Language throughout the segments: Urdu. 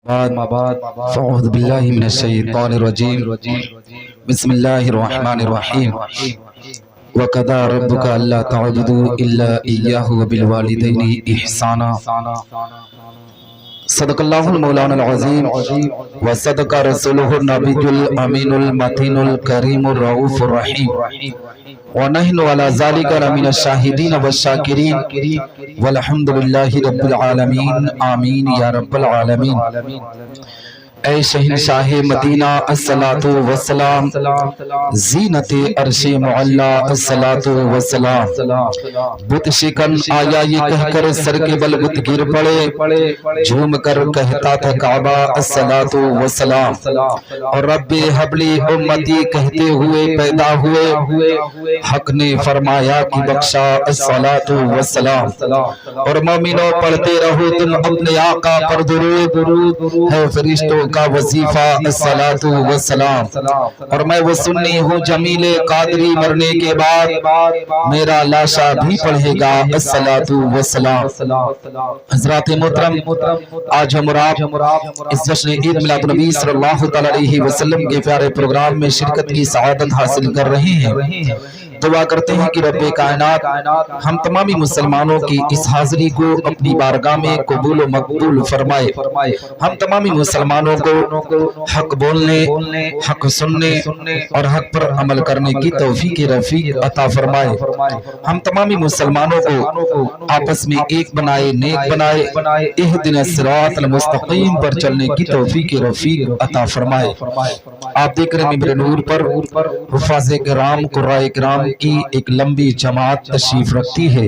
فاعوذ باللہ من الشیطان الرجیم بسم اللہ الرحمن الرحیم وَقَضَى رَبُّكَ أَلَّا تَعْبُدُوا إِلَّا إِيَّاهُ وَبِالْوَالِدَيْنِ إِحْسَانًا صدق اللہ المولانا العظیم وصدق رسولہ النبی الامین المتین الکریم الرؤوف الرحیم ونحن على ذلك لمن الشاہدین والشاکرین والحمدللہ رب العالمین آمین یا رب العالمین۔ اے شہنشاہ مدینہ الصلاۃ والسلام، زینت عرش معلا الصلاۃ والسلام، بت شکن آیا یہ کہہ کر سر کے بل بت گر پڑے، جھوم کر کہتا تھا کعبہ الصلاۃ والسلام، اور رب حبلی امتی کہتے ہوئے پیدا ہوئے، حق نے فرمایا کہ بخشا الصلاۃ والسلام، اور مومنوں پڑھتے رہو تم اپنے آقا پر درود، ہے فرشتوں کا وظیفہ الصلاۃ والسلام، اور میں وہ سنی ہوں جمیل قادری مرنے کے بعد میرا لاشا بھی پڑھے گا الصلاۃ والسلام۔ حضرات محترم، آج ہم اس جشن عید میلاد النبی صلی اللہ علیہ وسلم کے پیارے پروگرام میں شرکت کی سعادت حاصل کر رہے ہیں۔ دعا کرتے ہیں کہ رب کائنات ہم تمامی مسلمانوں کی اس حاضری کو اپنی بارگاہ میں قبول و مقبول فرمائے، ہم تمامی مسلمانوں کو حق بولنے، حق سننے اور حق پر عمل کرنے کی توفیق رفیق عطا فرمائے، ہم تمامی مسلمانوں کو آپس میں ایک بنائے، نیک بنائے، اہدنا الصراط المستقیم پر چلنے کی توفیق رفیق عطا فرمائے۔ آپ دیکھ رہے ہیں ممبر نور پر حفاظ کرام، قراء کرام کی ایک لمبی جماعت تشریف رکھتی ہے۔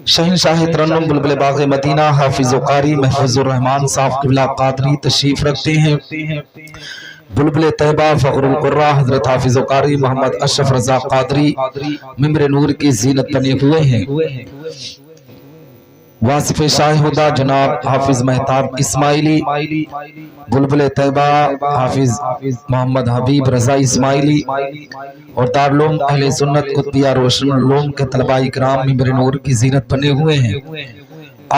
شہنشاہ ترنم بلبل باغ مدینہ حافظ و قاری محفوظ الرحمان صاحب قبلہ قادری تشریف رکھتے ہیں۔ بلبل طیبہ فخر القراء حضرت حافظ و قاری محمد اشرف رضا قادری ممبر نور کی زینت بنے ہوئے ہیں۔ واصف شاہ ہدہ جناب حافظ مہتاب اسماعیلی، بلبل طیبہ حافظ محمد حبیب رضا اسماعیلی، اور دارالعلوم اہل سنت قطبیہ روشن العلوم کے طلباء کرام ممبر نور کی زینت بنے ہوئے ہیں۔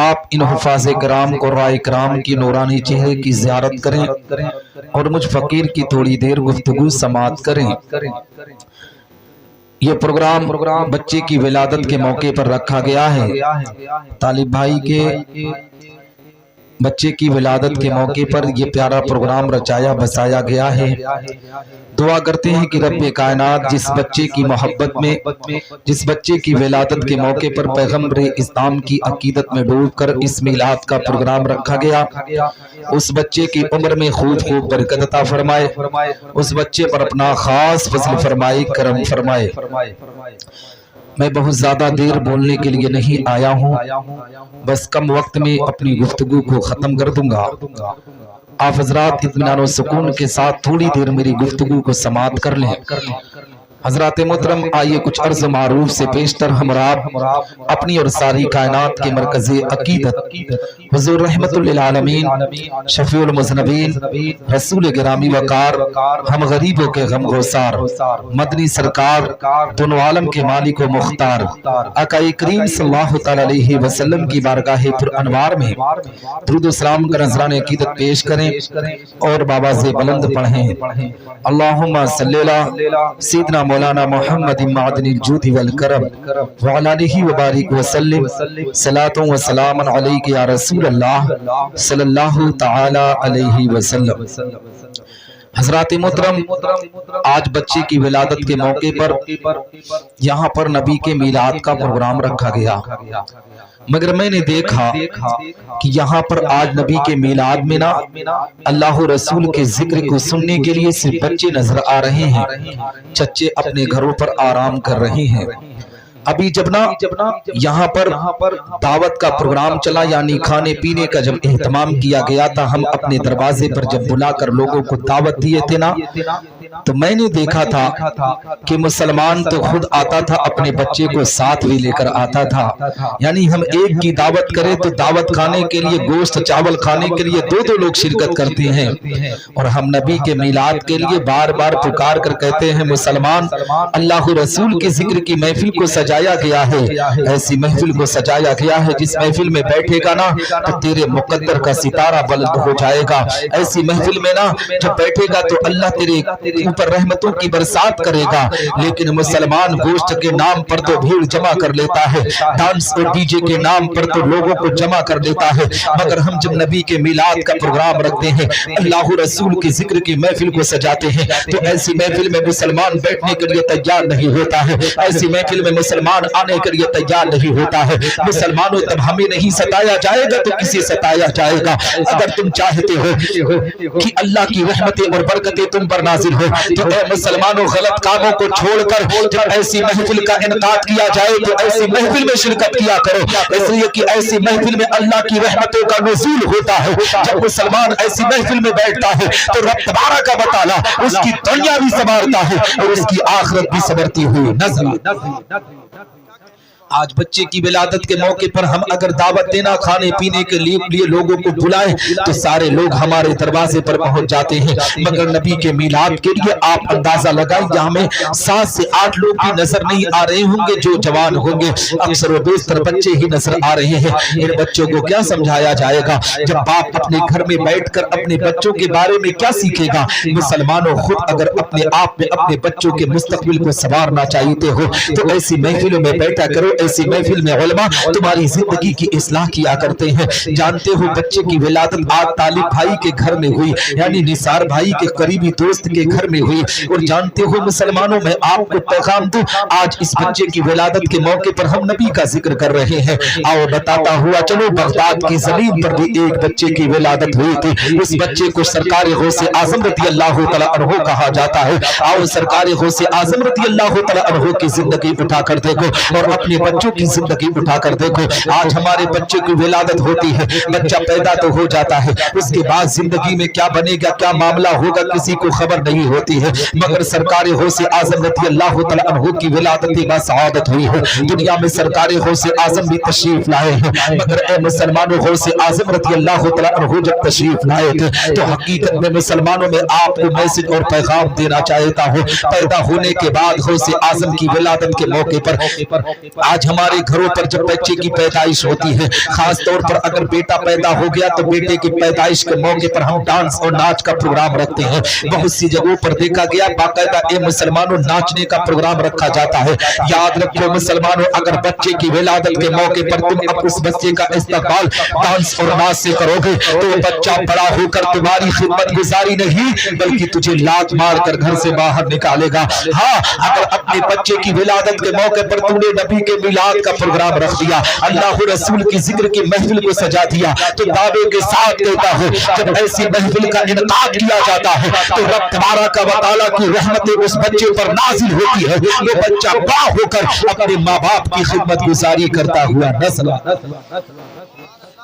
آپ ان حفاظ کرام قراء کرام کی نورانی چہرے کی زیارت کریں اور مجھ فقیر کی تھوڑی دیر گفتگو سماعت کریں۔ یہ پروگرام بچے کی ولادت کے موقع پر رکھا گیا ہے۔ طالب بھائی کے بچے کی ولادت کے موقع پر یہ پیارا پروگرام رچایا بسایا گیا ہے۔ دعا کرتے ہیں کہ رب کائنات جس بچے کی محبت میں، جس بچے کی ولادت کے موقع پر پیغمبر اسلام کی عقیدت میں ڈوب کر اس میلاد کا پروگرام رکھا گیا، اس بچے کی عمر میں خوب برکت عطا فرمائے، اس بچے پر اپنا خاص فضل فرمائے، کرم فرمائے۔ میں بہت زیادہ دیر بولنے کے لیے نہیں آیا ہوں، بس کم وقت میں اپنی گفتگو کو ختم کر دوں گا۔ آپ حضرات اطمینان و سکون کے ساتھ تھوڑی دیر میری گفتگو کو سماعت کر لیں۔ حضرات محترم، آئیے کچھ عرض معروف سے پیشتر ہم اپنی اور ساری کائنات کے مرکز عقیدت حضور رحمت للعالمین، شفیع المذنبین، رسول گرامی وقار، ہم غریبوں کے غم گسار، مدنی سرکار، دونوں عالم کے مالک و مختار، آقا کریم صلی اللہ علیہ وسلم کی بارگاہ پر انوار میں درود و سلام کا نذران عقیدت پیش کریں اور بآواز بلند پڑھیں۔ اللہم صلی اللہ سیدنا مولانا محمد معدن الجود والکرم وعلی آلہ وبارک وسلم، صلاۃ و سلام علیک یا رسول اللہ صلی اللہ تعالی علیہ وسلم۔ حضرات محترم، آج بچے کی ولادت کے موقع پر یہاں پر نبی کے میلاد کا پروگرام رکھا گیا، مگر میں نے دیکھا کہ یہاں پر آج نبی کے میلاد میں نا اللہ رسول کے ذکر کو سننے کے لیے صرف بچے نظر آ رہے ہیں، چچے اپنے گھروں پر آرام کر رہے ہیں۔ ابھی جب یہاں پر دعوت کا پروگرام چلا، یعنی کھانے پینے کا جب اہتمام کیا گیا تھا، ہم اپنے دروازے پر جب بلا کر لوگوں کو دعوت دیے تھے نا، تو میں نے دیکھا تھا کہ مسلمان تو خود آتا تھا، اپنے بچے کو ساتھ بھی لے کر آتا تھا. یعنی ہم ایک کی دعوت کریں تو دعوت کھانے کے لیے، گوشت چاول کھانے کے لیے دو دو لوگ شرکت کرتے ہیں. اور ہم نبی کے میلاد کے لیے بار بار پکار کر کہتے ہیں مسلمان اللہ رسول کے ذکر کی محفل کو سجایا گیا ہے، ایسی محفل کو سجایا گیا ہے جس محفل میں بیٹھے گا نا تو تیرے مقدر کا ستارہ بلند ہو جائے گا. ایسی محفل میں نا جب بیٹھے گا تو اللہ تیرے اوپر رحمتوں کی برسات کرے گا. لیکن مسلمان گوشت کے نام پر تو بھیڑ جمع کر لیتا ہے، ڈانس اور ڈی جے کے نام پر تو لوگوں کو جمع کر لیتا ہے. مگر ہم جب نبی کے میلاد کا پروگرام رکھتے ہیں، اللہ رسول کے ذکر کی محفل کو سجاتے ہیں، تو ایسی محفل میں مسلمان بیٹھنے کے لیے تیار نہیں ہوتا ہے، ایسی محفل میں مسلمان آنے کے لیے تیار نہیں ہوتا ہے. مسلمانوں تب ہمیں نہیں ستایا جائے گا تو کسی ستایا جائے گا. اگر تم چاہتے ہو کہ اللہ کی رحمتیں اور برکتیں تم پر نازل ہو تو اے مسلمانوں غلط کاموں کو چھوڑ کر جب ایسی محفل کا انعقاد کیا جائے تو ایسی محفل میں شرکت کیا کرو، اس لیے کہ ایسی محفل میں اللہ کی رحمتوں کا نزول ہوتا ہے. جب مسلمان ایسی محفل میں بیٹھتا ہے تو رب تبارک و تعالی اس کی دنیا بھی سنوارتا ہے اور اس کی آخرت بھی سنورتی ہوئی نظر آتی. آج بچے کی ولادت کے موقع پر ہم اگر دعوت دینا کھانے پینے کے لیے لوگوں کو بلائیں تو سارے لوگ ہمارے دروازے پر پہنچ جاتے ہیں. مگر نبی کے میلاد کے لیے آپ اندازہ لگائیں یہاں میں 7 سے 8 لوگ بھی نظر نہیں آ رہے ہوں گے جو جوان ہوں گے، اکثر و بیشتر بچے ہی نظر آ رہے ہیں. ان بچوں کو کیا سمجھایا جائے گا؟ جب باپ اپنے گھر میں بیٹھ کر اپنے بچوں کے بارے میں کیا سیکھے گا؟ مسلمانوں خود اگر اپنے آپ میں اپنے بچوں کے مستقبل کو سنوارنا چاہتے ہو تو ایسی محفلوں میں بیٹھا کرو. ایسی محفل میں علماء تمہاری زندگی کی اصلاح کیا کرتے ہیں. جانتے ہو بچے کی ولادت آج طالب بھائی کے گھر میں ہوئی، یعنی نثار بھائی کے قریبی دوست کے گھر میں ہوئی. اور جانتے ہو مسلمانوں میں آپ کو پیغام دوں، آج اس بچے کی ولادت کے موقع پر ہم نبی کا ذکر کر رہے ہیں. آؤ بتاتا ہوا چلو بغداد کی زمین پر بھی ایک بچے کی ولادت ہوئی تھی. اس بچے کو سرکار غوث اعظم رضی اللہ تعالی عنہ کہا جاتا ہے. آؤ سرکار غوث اعظم رضی اللہ تعالی عنہ کی زندگی اٹھا کر دیکھو اور اپنے بچوں کی زندگی اٹھا کر دیکھو. آج ہمارے بچے کی ولادت ہوتی ہے، بچہ پیدا تو ہو جاتا ہے، اس کے بعد زندگی میں کیا بنے گا، کیا معاملہ ہوگا، کسی کو خبر نہیں ہوتی ہے. مگر سرکار غوث اعظم رضی اللہ تعالی عنہ کی ولادت با سعادت ہوئی ہے. دنیا میں سرکار غوث اعظم بھی تشریف لائے ہیں. مگر اے مسلمانوں غوث اعظم رضی اللہ تعالی عنہ جب تشریف لائے تھے تو حقیقت میں مسلمانوں میں آپ کو میسج اور پیغام دینا چاہتا ہوں. پیدا ہونے کے بعد غوث اعظم کی ولادت کے موقع پر آج ہمارے گھروں پر جب بچے کی پیدائش ہوتی ہے، خاص طور پر اگر بیٹا پیدا ہو گیا تو بیٹے کی پیدائش کے موقع پر ہم ڈانس اور ناچ کا پروگرام رکھتے ہیں. بہت سی جگہوں پر دیکھا گیا باقاعدہ اے مسلمانوں ناچنے کا پروگرام رکھا جاتا ہے. یاد رکھو مسلمانوں اگر بچے کی ولادت کے موقع پر تم اب اس بچے کا استقبال ڈانس اور ناچ سے کرو گے تو بچہ بڑا ہو کر تمہاری خدمت گزاری نہیں بلکہ تجھے لات مار کر گھر سے باہر نکالے گا. ہاں اگر اپنے بچے کی ولادت کے موقع پر تم نے نبی کے میلاد کا پروگرام رکھ دیا، اللہ رسول کی ذکر کی محفل کو سجا دیا تو دعوے کے ساتھ کہتا ہوں جب ایسی محفل کا انعقاد کیا جاتا ہے تو رب تبارک و تعالیٰ کی رحمتیں اس بچے پر نازل ہوتی ہے. وہ بچہ بڑا ہو کر اپنے ماں باپ کی خدمت گزاری کرتا ہوا نسل.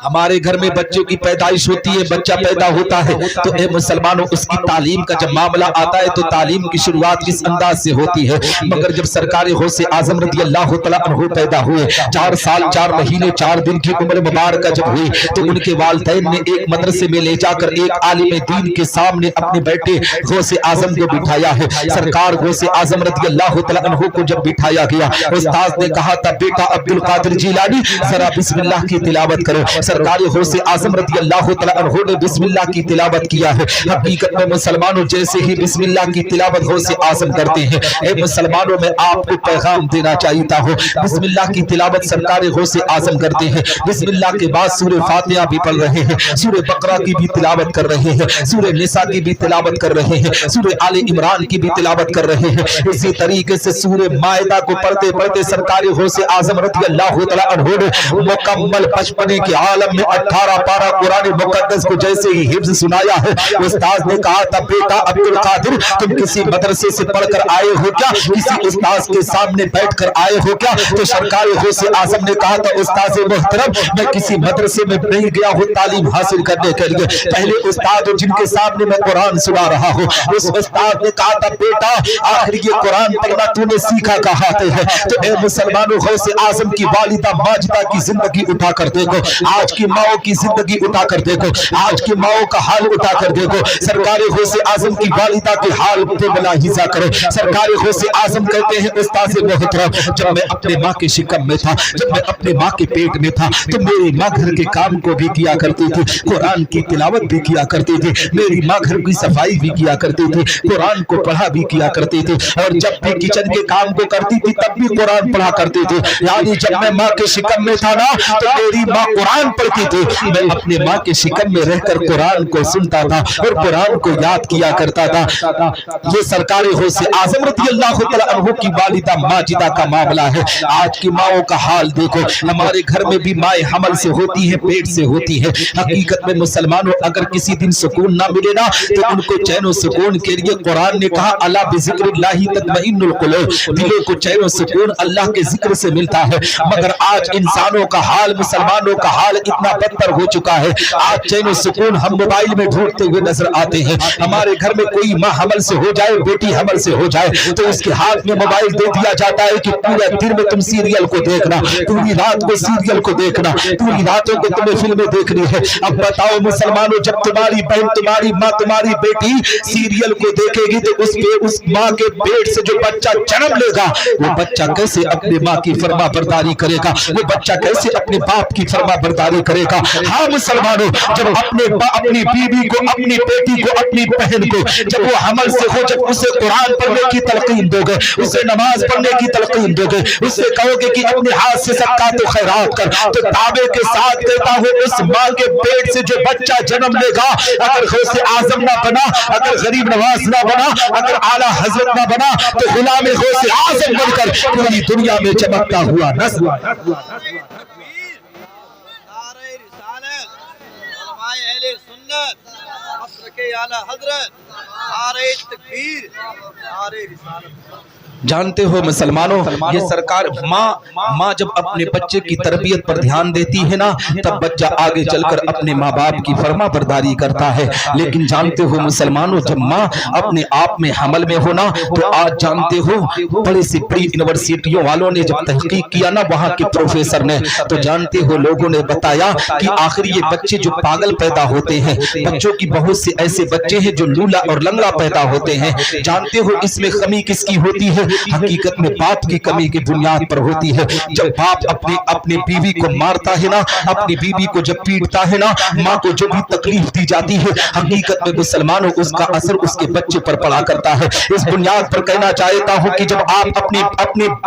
ہمارے گھر میں بچوں کی پیدائش ہوتی ہے، بچہ پیدا ہوتا ہے تو اے مسلمانوں اس کی تعلیم کا جب معاملہ آتا ہے تو تعلیم کی شروعات کس انداز سے ہوتی ہے. مگر جب سرکار غوث اعظم رضی اللہ تعالی عنہ پیدا ہوئے، 4 سال 4 مہینے 4 دن کی عمر مبارکہ جب ہوئی تو ان کے والدین نے ایک مدرسے میں لے جا کر ایک عالم دین کے سامنے اپنے بیٹے غوث اعظم کو بٹھایا ہے. سرکار غوث اعظم رضی اللہ تعالی عنہ کو جب بٹھایا گیا استاد نے کہا تھا بیٹا عبد القادر جیلانی ذرا بسم اللہ کی تلاوت کرو. سرکار غوث اعظم رضی اللہ تعالی عنہ نے بسم اللہ کی تلاوت کیا ہے. حقیقت میں مسلمانوں جیسے ہی بسم اللہ کی تلاوت غوث اعظم کرتے ہیں اے مسلمانوں میں آپ کو پیغام دینا چاہتا ہوں. بسم اللہ کی تلاوت سرکار غوث اعظم کرتے ہیں. بسم اللہ کے بعد سورہ فاتحہ بھی پڑھ رہے ہیں، سورہ بقرہ کی بھی تلاوت کر رہے ہیں، سورہ نساء کی بھی تلاوت کر رہے ہیں، سورہ آل عمران کی بھی تلاوت کر رہے ہیں. اسی طریقے سے سورہ مائدہ کو پڑھتے پڑھتے سرکار غوث اعظم رضی اللہ تعالی عنہ نے مکمل بچپنے کے عالم عالم میں 18 پارہ قرآن مقدس کو جیسے ہی حفظ سنایا ہے، استاذ نے کہا تھا بیٹا عبد القادر تم کسی مدرسے سے پڑھ کر آئے ہو کیا، کسی استاذ کے سامنے بیٹھ کر آئے ہو کیا؟ تو سرکار غوث اعظم نے کہا تھا استاذ محترم میں کسی مدرسے میں نہیں گیا ہوں تعلیم حاصل کرنے کے لیے، پہلے استاد جن کے سامنے میں قرآن سنا رہا ہوں۔ اس استاد نے کہا تھا بیٹا آخر یہ قرآن پڑھنا تو نے سیکھا کہاں ہے؟ تو اے مسلمانوں غوث اعظم کی والدہ ماجدہ کی زندگی اٹھا کر دیکھو، آج کی ماؤں کی زندگی اٹھا کر دیکھو، آج کی ماؤں کا حال اٹھا کر دیکھو، سرکار غوث اعظم کی والدہ کے حال پہ ملاحظہ کرو۔ سرکار غوث اعظم کہتے ہیں استاذ محترم جب میں اپنے ماں کے شکم میں تھا، جب میں اپنے ماں کے پیٹ میں تھا تو میری ماں گھر کے کام کو بھی کیا کرتی تھی، قرآن کی تلاوت بھی کیا کرتی تھی، میری ماں گھر کی صفائی بھی کیا کرتی تھی، قرآن کو پڑھا بھی کیا کرتی تھی، اور جب بھی کچن کے کام کو کرتی تھی تب بھی قرآن پڑھا کرتی تھی۔ یعنی جب میں ماں کے شکم میں تھا نا تو میری ماں قرآن پڑھتی تھی، میں اپنے ماں کے شکم میں رہ کر قرآن کو سنتا تھا اور قرآن کو یاد کیا کرتا تھا۔ یہ سرکار غوث اعظم رضی اللہ تعالیٰ عنہ کی والدہ ماجدہ کا معاملہ ہے۔ آج کی ماؤں کا حال دیکھو، ہمارے گھر میں بھی مائیں حمل سے ہوتی ہے، پیٹ سے ہوتی ہے۔ حقیقت میں مسلمانوں اگر کسی دن سکون نہ ملے نا تو ان کو چین و سکون کے لیے قرآن نے کہا الا بذکر اللہ تطمئن القلوب، دلوں کو چین و سکون اللہ کے ذکر سے ملتا ہے۔ مگر آج انسانوں کا حال، مسلمانوں کا حال اتنا بدتر ہو چکا ہے، آج چین و سکون ہم موبائل میں ڈھونڈتے ہوئے نظر آتے ہیں۔ ہمارے گھر میں کوئی ماں حمل سے ہو جائے، بیٹی حمل سے ہو جائے تو اس کے ہاتھ میں موبائل دے دیا جاتا ہے کہ پورے دن میں تم سیریل کو دیکھنا، پوری رات کو سیریل کو دیکھنا، پوری راتوں کو تمہیں فلمیں دیکھنی ہے۔ اب بتاؤ مسلمانوں جب تمہاری بہن، تمہاری ماں، تمہاری بیٹی سیریل کو دیکھے گی تو اس ماں کے پیٹ سے جو بچہ جنم لے گا وہ بچہ کیسے اپنے ماں کی فرما برداری کرے گا، وہ بچہ کیسے اپنے باپ کی فرما برداری کرے گا؟ ہاں مسلمانوں جب اپنی بیوی کو، اپنی بیٹی کو، اپنی بہن کو جب وہ حمل سے ہو، جب اسے قرآن پڑھنے کی تلقین دو گے، اسے نماز پڑھنے کی تلقین دو گے، اس سے کہو گے کہ اپنے ہاتھ سے صدقات و خیرات کر، تو دعوے کے ساتھ کہتا ہوں اس ماں کے پیٹ سے جو بچہ جنم لے گا اگر غوث اعظم نہ بنا، اگر غریب نواز نہ بنا، اگر اعلیٰ حضرت نہ بنا تو غلام غوث اعظم بن کر پوری دنیا میں چمکتا ہوا نظر جانتے ہو مسلمانوں یہ سرکار ماں جب اپنے بچے کی تربیت پر دھیان دیتی ہے نا تب بچہ آگے چل کر اپنے ماں باپ کی فرما برداری کرتا ہے۔ لیکن جانتے ہو مسلمانوں جب ماں اپنے آپ میں حمل میں ہونا تو آج جانتے ہو بڑی سی بڑی یونیورسٹیوں والوں نے جب تحقیق کیا نا وہاں کے پروفیسر نے تو جانتے ہو لوگوں نے بتایا کہ آخر یہ بچے جو پاگل پیدا ہوتے ہیں، بچوں کی بہت سے ایسے بچے ہیں جو لولا اور لنگڑا پیدا ہوتے ہیں، جانتے ہو اس میں کمی کس کی ہوتی ہے؟ حقیقت میں باپ کی کمی کی بنیاد پر ہوتی ہے۔ جب باپ اپنی بیوی کو مارتا ہے نا، اپنی بیوی کو جب پیٹتا ہے نا، ماں کو جو بھی تکلیف دی جاتی ہے حقیقت میں مسلمانوں اس کا اثر اس کے بچے پر پڑا کرتا ہے۔ اس بنیاد پر کہنا چاہتا ہوں کہ جب آپ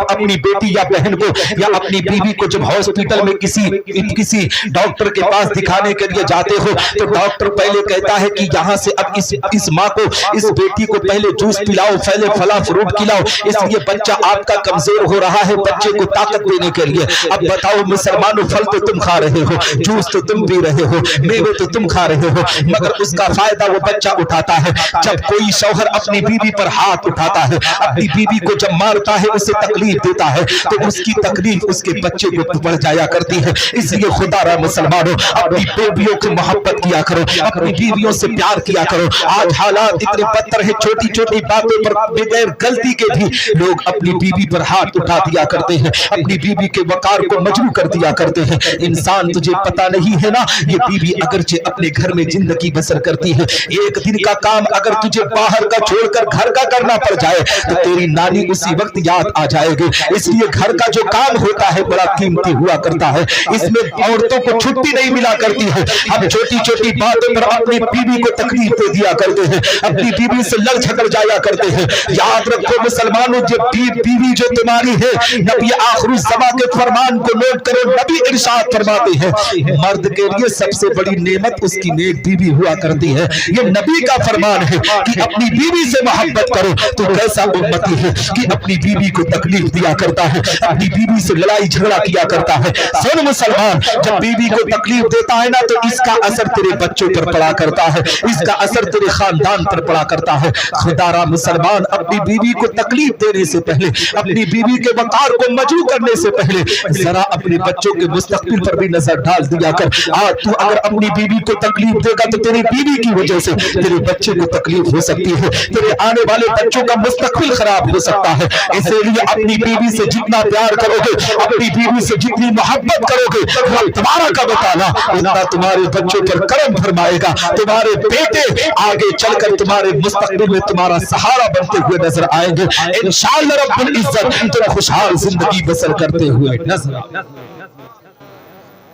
اپنی بیٹی یا بہن کو یا اپنی بیوی کو جب ہاسپٹل میں کسی ڈاکٹر کے پاس دکھانے کے لیے جاتے ہو تو ڈاکٹر پہلے کہتا ہے کہ یہاں سے اب اس ماں کو، اس بیٹی کو پہلے جوس پلاؤ، پہلے پھلا فروٹ کھلاؤ، اس لیے بچہ آپ کا کمزور ہو رہا ہے بچے کو طاقت دینے کے لیے۔ اب بتاؤ مسلمانوں پھل تو تم کھا رہے ہو، جوس تو تم پی رہے ہو، میوے تو تم کھا رہے ہو، مگر اس کا فائدہ وہ بچہ اٹھاتا ہے۔ جب کوئی شوہر اپنی بیوی پر ہاتھ اٹھاتا ہے، اپنی بیوی کو جب مارتا ہے، اسے تکلیف دیتا ہے تو اس کی تکلیف اس کے بچے کو بڑھ جایا کرتی ہے۔ اس لیے خدا را مسلمانوں اپنی بیویوں کی محبت کیا کرو، اپنی بیویوں سے پیار کیا کرو۔ آج حالات اتنے بدتر ہیں، چھوٹی چھوٹی باتوں پر بغیر غلطی کے بھی لوگ اپنی بیوی پر ہاتھ اٹھا دیا کرتے ہیں، اپنی بیوی کے وقار کو مجروح کر دیا کرتے ہیں۔ انسان تجھے پتا نہیں ہے نا یہ بیوی اگرچہ اپنے گھر میں زندگی بسر کرتی ہے، ایک دن کا کام اگر تجھے باہر کا چھوڑ کر گھر کا کرنا پڑ جائے تو تیری نانی اسی وقت یاد آ جائے گی۔ اس لیے گھر کا جو کام ہوتا ہے بڑا قیمتی ہوا کرتا ہے، اس میں عورتوں کو چھٹی نہیں ملا کرتی ہے۔ ہم چھوٹی چھوٹی باتوں پر اپنی بیوی کو تکلیف دے دیا کرتے ہیں، اپنی بیوی سے لڑ جھگڑ جایا کرتے ہیں۔ یاد رکھو مسلمان مسلمانوں یہ بیوی جو تمہاری ہے، نبی آخر الزمان کے فرمان کو نوٹ کرو، نبی ارشاد فرماتے ہیں مرد کے لیے سب سے بڑی نعمت اس کی نیک بیوی ہوا کرتی ہے۔ یہ نبی کا فرمان ہے کہ اپنی بیوی سے محبت کرو۔ تو کیسا امتی ہے کہ اپنی بیوی کو تکلیف دیا کرتا ہے، اپنی بیوی سے لڑائی جھگڑا کیا کرتا ہے۔ سن مسلمان، جب بیوی کو تکلیف دیتا ہے نا تو اس کا اثر تیرے بچوں پر پڑا کرتا ہے، اس کا اثر تیرے خاندان پر پڑا کرتا ہے۔ خدا را مسلمان، اپنی بیوی کو تکلیف دینے سے پہلے، اپنی بیوی کے وقار کو مجروح کرنے سے پہلے ذرا اپنے بچوں کے مستقبل پر بھی نظر ڈال دیا کر۔ آج تو اگر اپنی بیوی کو تکلیف دے گا تو تیری بیوی کی وجہ سے تیرے بچے کو تکلیف ہو سکتی ہے، تیرے آنے والے بچوں کا مستقبل خراب ہو سکتا ہے۔ اسی لیے اپنی بیوی سے جتنا پیار کرو گے، اپنی بیوی سے جتنی محبت کرو گے، رب تبارک و تعالیٰ اتنا تمہارے بچوں پر کرم فرمائے گا۔ تمہارے بیٹے آگے چل کر تمہارے مستقبل میں تمہارا سہارا بنتے ہوئے نظر آئیں گے۔ انشاءاللہ رب العزت تم خوشحال زندگی بسر کرتے ہوئے نظر آئیں گے۔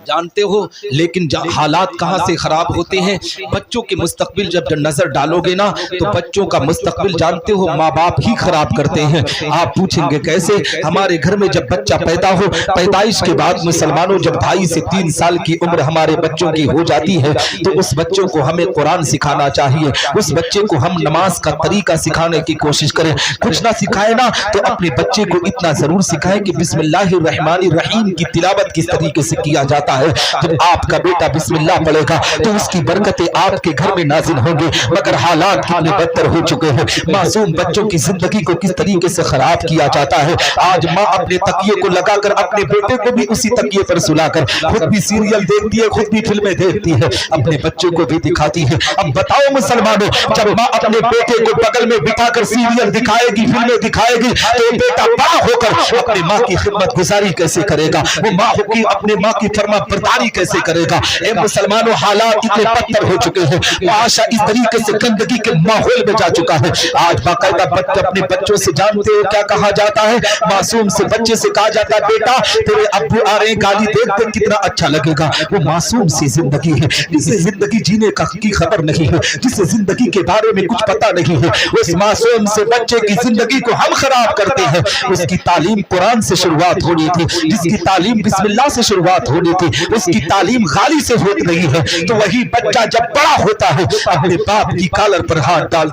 جانتے ہو لیکن حالات کہاں سے خراب ہوتے ہیں؟ بچوں کے مستقبل جب نظر ڈالو گے نا تو بچوں کا مستقبل جانتے ہو ماں باپ ہی خراب کرتے ہیں۔ آپ پوچھیں گے کیسے؟ ہمارے گھر میں جب بچہ پیدا ہو، پیدائش کے بعد مسلمانوں جب 2.5 سے 3 سال کی عمر ہمارے بچوں کی ہو جاتی ہے تو اس بچوں کو ہمیں قرآن سکھانا چاہیے، اس بچے کو ہم نماز کا طریقہ سکھانے کی کوشش کریں۔ کچھ نہ سکھائے نا تو اپنے بچے کو اتنا ضرور سکھائیں کہ بسم اللہ الرحمن الرحیم کی تلاوت کس طریقے سے کیا جاتا ہے۔ جب آپ کا بیٹا بسم اللہ پڑھے گا تو اس کی برکتیں آپ کے گھر میں نازل ہوں گے، مگر حالات کتنے بدتر ہو چکے ہیں۔ معصوم بچوں کی زندگی کو کس طریقے سے خراب کیا جاتا ہے۔ آج ماں اپنے تکیے کو لگا کر اپنے بیٹے کو بھی اسی تکیے پر سلا کر خود بھی سیریل دیکھتی ہے، خود بھی فلمیں دیکھتی ہے، اپنے بچوں کو بھی دکھاتی ہے۔ اب بتاؤ مسلمانوں، جب ماں اپنے بیٹے کو بغل میں بٹھا کر سیریل دکھائے گی، فلمیں دکھائے گی تو بیٹا بڑا ہو کر اپنی ماں کی خدمت گزاری کیسے کرے گا؟ وہ ماں کی اپنے ماں کی فرما برداری کیسے کرے گا؟ اے مسلمانوں، حالات اتنے بدتر ہو چکے ہیں، معاشرہ اس طریقے سے گندگی کے ماحول میں جا چکا ہے۔ آج باقاعدہ اپنے بچوں سے جانتے ہو کیا کہا جاتا ہے؟ معصوم سے بچے سے کہا جاتا ہے بیٹا تیرے ابو آ رہے ہیں، گالی دیکھتے کتنا اچھا لگے گا۔ وہ معصوم سی زندگی ہے جسے زندگی جینے کی خبر نہیں ہے، جسے زندگی کے بارے میں کچھ پتہ نہیں ہے۔ اس معصوم سے بچے کی زندگی کو ہم خراب کرتے ہیں۔ اس کی تعلیم قرآن سے شروعات ہونی تھی، جس کی تعلیم بسم اللہ سے شروعات ہونی تھی، اس کی تعلیم غالی سے ہوت رہی ہے۔ تو وہی بچہ جب بڑا ہوتا ہے اپنے باپ کی کالر پر ہاتھ ڈال